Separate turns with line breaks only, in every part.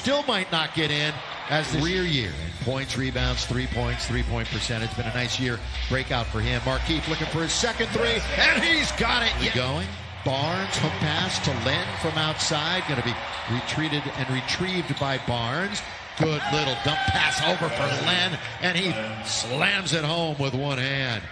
still might not get in as the rear year. Points, rebounds, 3 points, 3-point percentage. Been a nice year breakout for him. Markeith looking for his second three, and he's got it. Going. Barnes, hook pass to Len from outside. Going to be retreated and retrieved by Barnes. Good little dump pass over for Len, and he slams it home with one hand.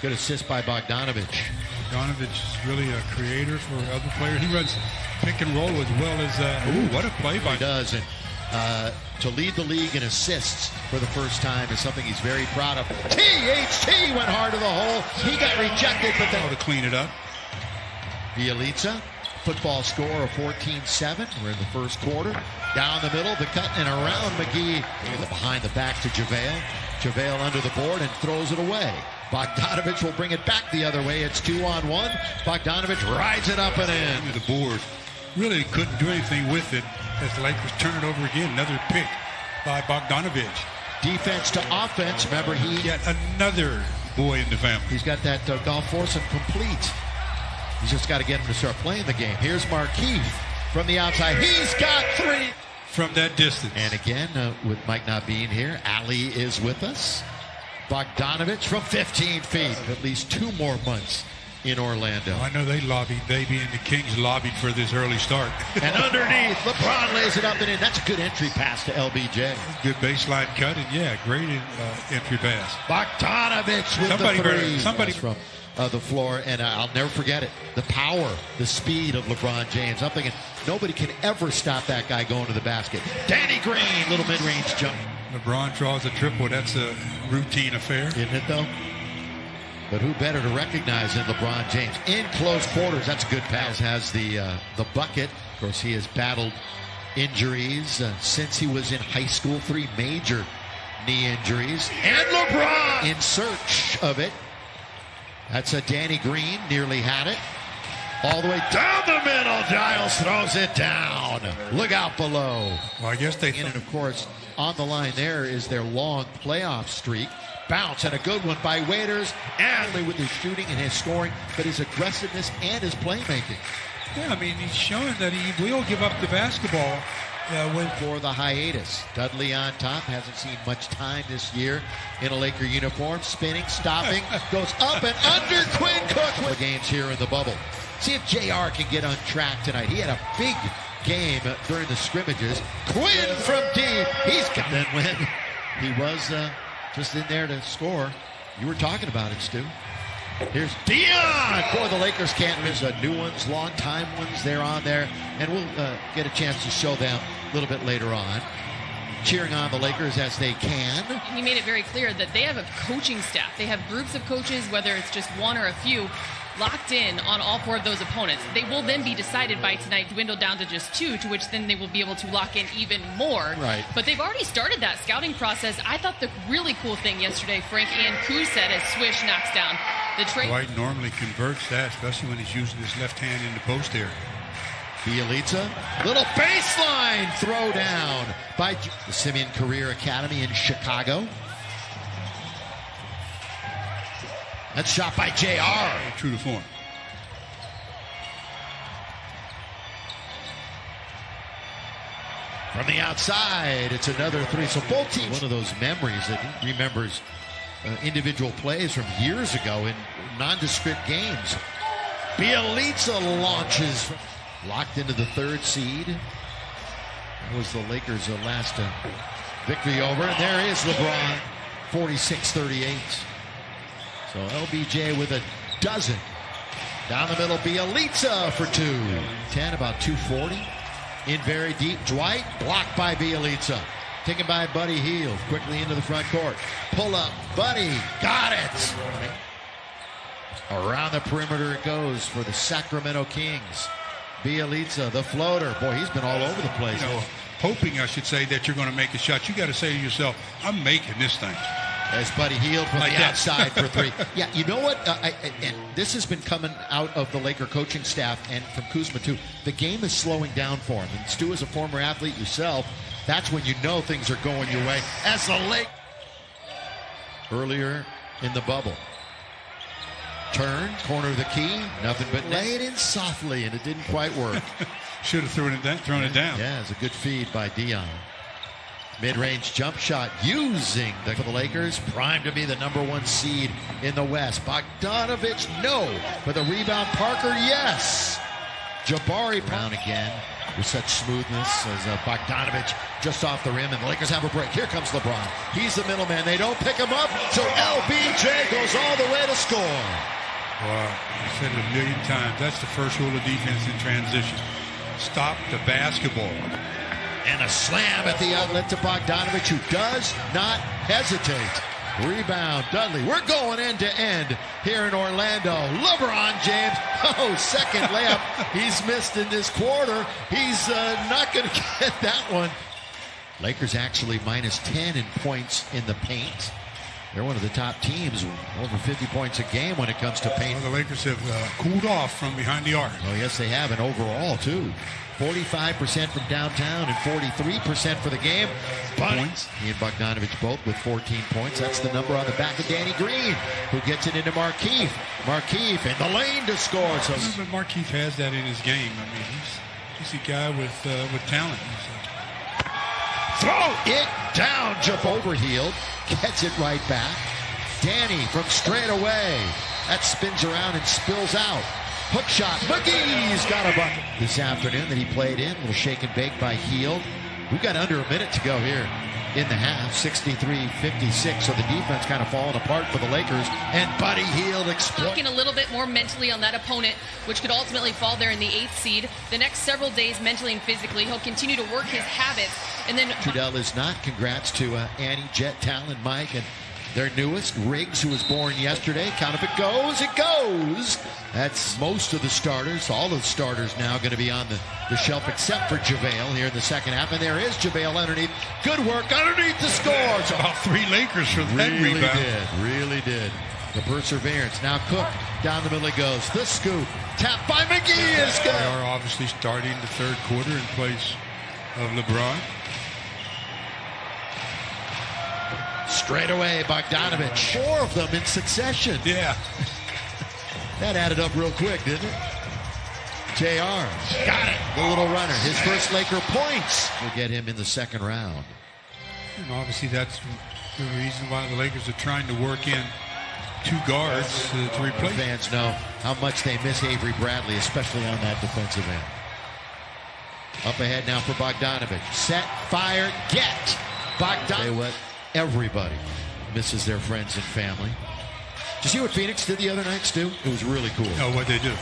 Good assist by Bogdanovich.
Bogdanovich is really a creator for other players. He runs pick and roll as well as, what a play by.
He does, and to lead the league in assists for the first time is something he's very proud of. THT went hard to the hole. He got rejected, but then
to clean it up.
Bielitsa, football score of 14-7. We're in the first quarter. Down the middle, the cut and around McGee. Behind the back to JaVale. JaVale under the board and throws it away. Bogdanovich will bring it back the other way. It's 2-on-1. Bogdanovich rides it up and in.
The board really couldn't do anything with it as the Lakers turn it over again. Another pick by Bogdanovich.
Defense to offense. Remember,
Yet another boy in the family.
He's got that golf foursome complete. He's just got to get him to start playing the game. Here's Markeith from the outside. He's got three.
From that distance.
And again, with Mike not being here, Ali is with us. Bogdanovich from 15 feet. At least 2 more months in Orlando.
I know they lobbied, Baby and the Kings lobbied for this early start.
And underneath, LeBron lays it up and in. That's a good entry pass to LBJ.
Good baseline cut, and yeah, great entry pass.
Bogdanovich with
somebody
the three.
Somebody
from the floor, and I'll never forget it. The power, the speed of LeBron James. I'm thinking nobody can ever stop that guy going to the basket. Danny Green, little mid-range jump.
LeBron draws a triple. That's a routine affair.
Isn't it, though? But who better to recognize than LeBron James? In close quarters, that's a good pass. Has the bucket. Of course, he has battled injuries since he was in high school. 3 major knee injuries. And LeBron in search of it. That's a Danny Green, nearly had it. All the way down the middle, Giles throws it down. Look out below.
Well, I guess they...
And, of course, on the line there is their long playoff streak. Bounce and a good one by Waiters. And with his shooting and his scoring, but his aggressiveness and his playmaking.
Yeah, I mean, he's showing that he will give up the basketball.
For the hiatus. Dudley on top, hasn't seen much time this year in a Laker uniform. Spinning, stopping, goes up and under. Quinn Cook with games here in the bubble. See if JR can get on track tonight. He had a big game during the scrimmages. Quinn from deep. He's got that when he was just in there to score. You were talking about it, Stu. Here's Dion. Boy, the Lakers can't miss new ones, long-time ones. They're on there, and we'll get a chance to show them a little bit later on. Cheering on the Lakers as they can.
He made it very clear that they have a coaching staff. They have groups of coaches, whether it's just one or a few, locked in on all 4 of those opponents. They will then be decided by tonight, dwindle down to just 2, to which then they will be able to lock in even more.
Right.
But they've already started that scouting process. I thought the really cool thing yesterday, Frank and Kuz said, as Swish knocks down the trade.
Dwight normally converts that, especially when he's using his left hand in the post there.
Bielitsa, little baseline throw down by the Simeon Career Academy in Chicago. That's shot by JR.
True to form.
From the outside, it's another 3. So both teams, one of those memories that he remembers individual plays from years ago in nondescript games. Bielitsa launches. Locked into the 3rd seed. That was the Lakers' last victory over. And there is LeBron, 46-38. So LBJ with a dozen. Down the middle, Bielitsa for 2. 10, about 240. In very deep, Dwight, blocked by Bielitsa. Taken by Buddy Hield, quickly into the front court. Pull up, Buddy, got it! Around the perimeter it goes for the Sacramento Kings. Bielitsa, the floater. Boy, he's been all over the place.
You know, hoping, I should say, that you're going to make a shot. You got to say to yourself, I'm making this thing.
As Buddy Hield from the outside for 3. Yeah, you know what? And this has been coming out of the Laker coaching staff and from Kuzma, too. The game is slowing down for him. And Stu, as a former athlete yourself, that's when you know things are going your way. As the Lakers earlier in the bubble. Turn, corner of the key, nothing but lay it in softly, and it didn't quite work.
Should have thrown it down.
Yeah, it's a good feed by Dion. Mid-range jump shot using for the Lakers. Primed to be the #1 seed in the West. Bogdanovich, no. For the rebound, Parker, yes. Jabari Brown again with such smoothness as Bogdanovich just off the rim, and the Lakers have a break. Here comes LeBron. He's the middleman. They don't pick him up, so LBJ goes all the way to score.
Wow, I've said it a million times. That's the first rule of defense in transition. Stop the basketball.
And a slam at the outlet to Bogdanovich, who does not hesitate. Rebound, Dudley. We're going end to end here in Orlando. LeBron James, second layup. He's missed in this quarter. He's not going to get that one. Lakers actually minus 10 in points in the paint. They're one of the top teams, over 50 points a game when it comes to paint.
Well, the Lakers have cooled off from behind the arc.
Oh, yes, they have, and overall, too. 45% from downtown and 43% for the game. Points. He and Bogdanovich both with 14 points. That's the number on the back of Danny Green, who gets it into Markieff. Markieff in the lane to score. So
but Markieff has that in his game. I mean, he's a guy with talent.
Throw it down. Jump overhealed. Gets it right back. Danny from straight away. That spins around and spills out. Hook shot. McGee's got a bucket this afternoon that he played in. A little shake and bake by Hield. We've got under a minute to go here in the half. 63-56. So the defense kind of falling apart for the Lakers. And Buddy Hield
looking a little bit more mentally on that opponent, which could ultimately fall there in the 8th seed. The next several days, mentally and physically, he'll continue to work his habits. And then
Trudell is not. Congrats to Annie, Jet, Talon, Mike, and their newest, Riggs, who was born yesterday. Count if it goes, it goes. That's most of the starters. All of the starters now going to be on the shelf except for JaVale here in the second half. And there is JaVale underneath. Good work underneath the score.
So about 3 Lakers for that rebound.
Really did. The perseverance. Now Cook down the middle he goes. The scoop. Tap by McGee is good.
They are obviously starting the third quarter in place of LeBron.
Straight away, Bogdanovich. 4 of them in succession.
Yeah.
That added up real quick, didn't it? JR. Got it. The little runner. His first Laker points will get him in the second round.
And obviously that's the reason why the Lakers are trying to work in 2 guards to replace.
Fans know how much they miss Avery Bradley, especially on that defensive end. Up ahead now for Bogdanovich. Set, fire, get. Bogdanovich. Everybody misses their friends and family. Did you see what Phoenix did the other night, Stu? It was really cool.
Oh, what'd they do?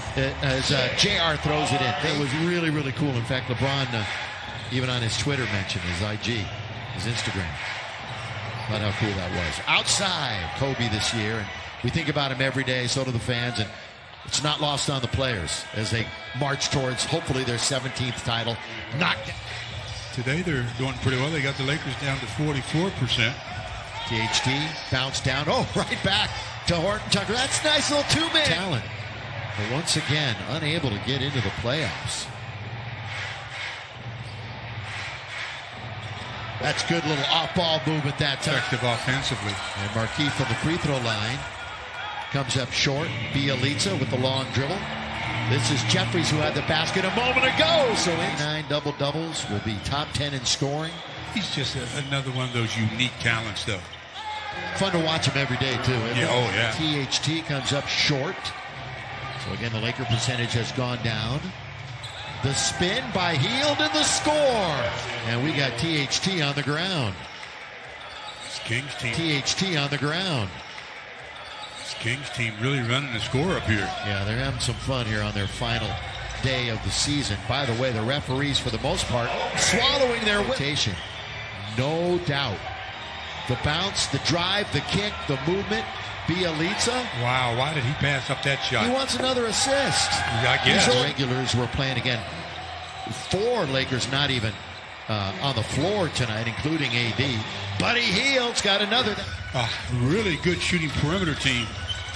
As JR throws it in. It was really, really cool. In fact, LeBron, even on his Twitter, mentioned his IG, his Instagram, about how cool that was. Outside Kobe this year, and we think about him every day, so do the fans, and it's not lost on the players as they march towards, hopefully, their 17th title. Knocked down.
Today they're doing pretty well. They got the Lakers down to 44%.
THT bounced down. Oh, right back to Horton Tucker. That's nice little 2-man talent. But once again, unable to get into the playoffs. That's good little off-ball movement that time.
Effective offensively.
And Markieff from the free throw line comes up short. Bielitsa with the long dribble. This is Jeffries, who had the basket a moment ago. So 9 double-doubles, will be top 10 in scoring.
He's just another one of those unique talents, though.
Fun to watch him every day, too.
Yeah, oh, yeah.
THT comes up short. So, again, the Laker percentage has gone down. The spin by Hield and the score. And we got THT on the ground.
It's Kings team.
THT on the ground.
Kings team really running the score up here.
Yeah, they're having some fun here on their final day of the season. By the way, the referees, for the most part, swallowing their rotation. No doubt. The bounce, the drive, the kick, the movement. Bielitsa.
Wow, why did he pass up that shot?
He wants another assist.
I guess.
These regulars were playing again. 4 Lakers not even on the floor tonight, including AD. Buddy Hield's got another.
Really good shooting perimeter team.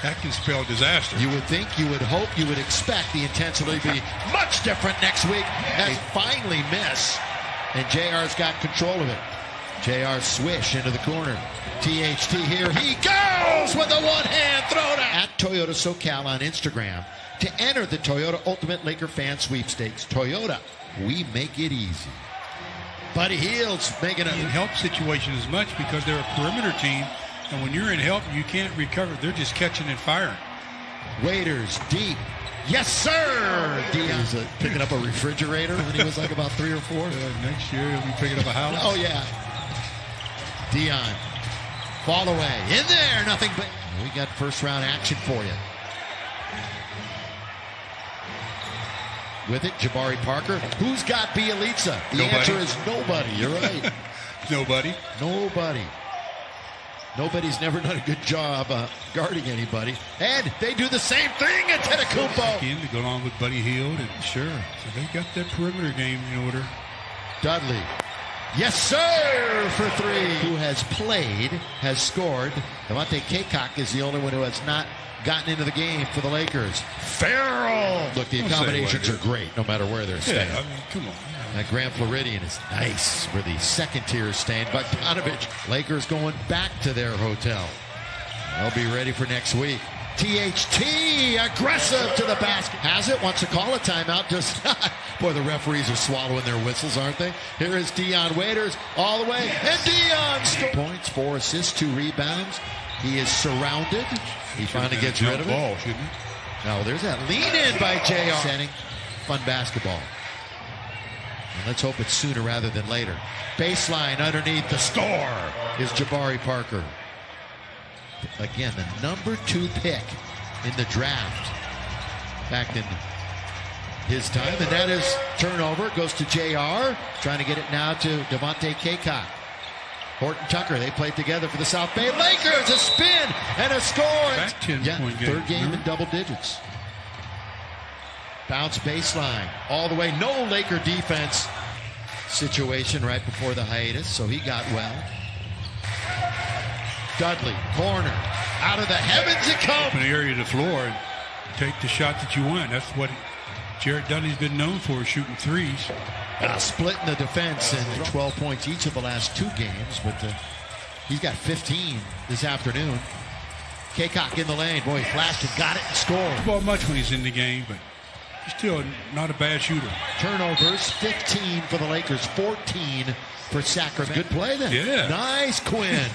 That can spell disaster.
You would think, you would hope, you would expect the intensity to be much different next week. They finally miss, and JR's got control of it. JR swish into the corner. THT here, he goes! Carlos with a one-hand throwdown. At Toyota SoCal on Instagram to enter the Toyota Ultimate Laker Fan Sweepstakes. Toyota, we make it easy. Buddy Hield's making a...
In help situation as much because they're a perimeter team, and when you're in help, you can't recover. They're just catching and firing.
Waiters deep. Yes, sir! Dion's picking up a refrigerator when he was like about 3 or 4.
Next year, he'll be picking up a house.
Oh, yeah. Dion. Fall away. In there. Nothing but... We got first-round action for you. With it, Jabari Parker. Who's got Bielitsa? The answer is nobody. You're right.
Nobody.
Nobody. Nobody's never done a good job guarding anybody. And they do the same thing at Antetokounmpo.
Again, to go along with Buddy Hield. And
sure.
So they got that perimeter game in order.
Dudley. Yes, sir, for 3. Who has played, has scored. Devontae Cacok is the only one who has not gotten into the game for the Lakers. Farrell. Look, the accommodations are great no matter where they're staying.
Yeah, I mean, come on.
That Grand Floridian is nice for the second tier staying. Bogdanovich. Lakers going back to their hotel. They'll be ready for next week. THT aggressive to the basket. Has it, wants to call a timeout. Does not. Boy, the referees are swallowing their whistles, aren't they? Here is Dion Waiters all the way. And Dion scores. Points, 4 assists, 2 rebounds. He is surrounded. He finally gets rid of it.
Ball, shouldn't he?
Now there's that lean in by JR. Setting fun basketball. And let's hope it's sooner rather than later. Baseline underneath the score is Jabari Parker. Again, the number 2 pick in the draft back in his time. And that is turnover. Goes to JR. Trying to get it now to Devontae Cacok. Horton Tucker, they played together for the South Bay Lakers. A spin and a score.
Back 10-point game.
Third game in double digits. Bounce baseline all the way. No Laker defense situation right before the hiatus, so he got well. Dudley, corner. Out of the heavens it comes.
Open the area of the floor and take the shot that you want. That's what Jared Dudley's been known for, shooting threes.
Splitting the defense and 12 points each of the last 2 games, but he's got 15 this afternoon. Cacok in the lane. Boy, he flashed and got it and scored.
Well, much when he's in the game, but he's still not a bad shooter.
Turnovers, 15 for the Lakers, 14 for Sacramento. Good play then.
Yeah.
Nice, Quinn.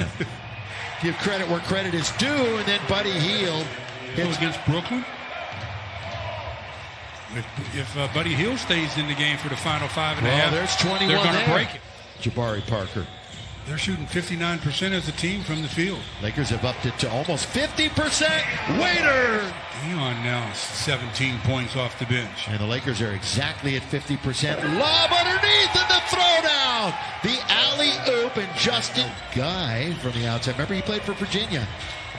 Give credit where credit is due, and then Buddy Hield
hits against Brooklyn. If Buddy Hield stays in the game for the final 5.5,
there's 21
they're going to break it.
Jabari Parker.
They're shooting 59% as a team from the field.
Lakers have upped it to almost 50%. Waiter!
Dion now 17 points off the bench.
And the Lakers are exactly at 50%. Lob underneath and the throwdown. The alley-oop and Justin Guy from the outside. Remember, he played for Virginia.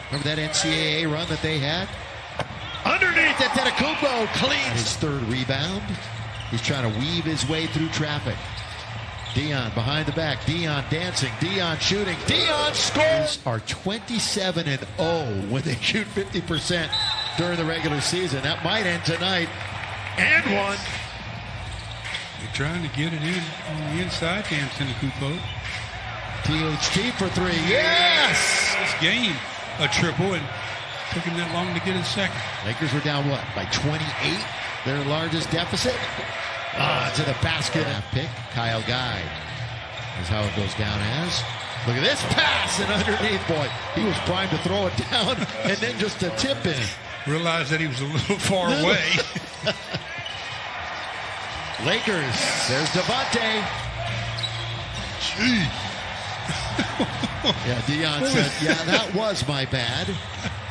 Remember that NCAA run that they had? Underneath at Antetokounmpo cleans his 3rd rebound. He's trying to weave his way through traffic. Dion behind the back. Dion dancing. Dion shooting. Dion scores. Are 27-0 when they shoot 50% during the regular season. That might end tonight. And one.
They're trying to get it in on the inside to Antetokounmpo.
THT for 3. Yes!
This game, a triple, and took him that long to get his second.
Lakers were down, what, by 28? Their largest deficit? To the basket. Pick, Kyle Guy. Is how it goes down as. Look at this pass and underneath, boy. He was primed to throw it down and then just a tip in.
Realized that he was a little far away.
Lakers, there's Devontae.
Gee.
Yeah, Dion said, yeah, that was my bad.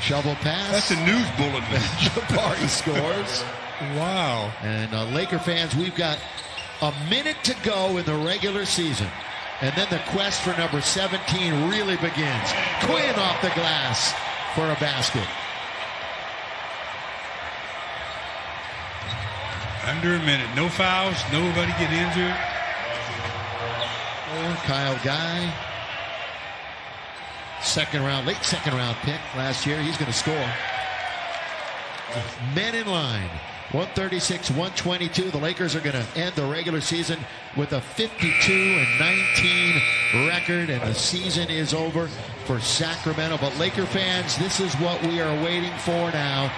Shovel pass.
That's a news bulletin.
Jabari scores.
Wow.
And Laker fans, we've got a minute to go in the regular season. And then the quest for number 17 really begins. Quinn off the glass for a basket.
Under a minute. No fouls. Nobody get injured.
Kyle Guy. Late second round pick last year. He's going to score. Men in line. 136-122. The Lakers are going to end the regular season with a 52-19 record, and the season is over. for Sacramento. But Laker fans, this is what we are waiting for now.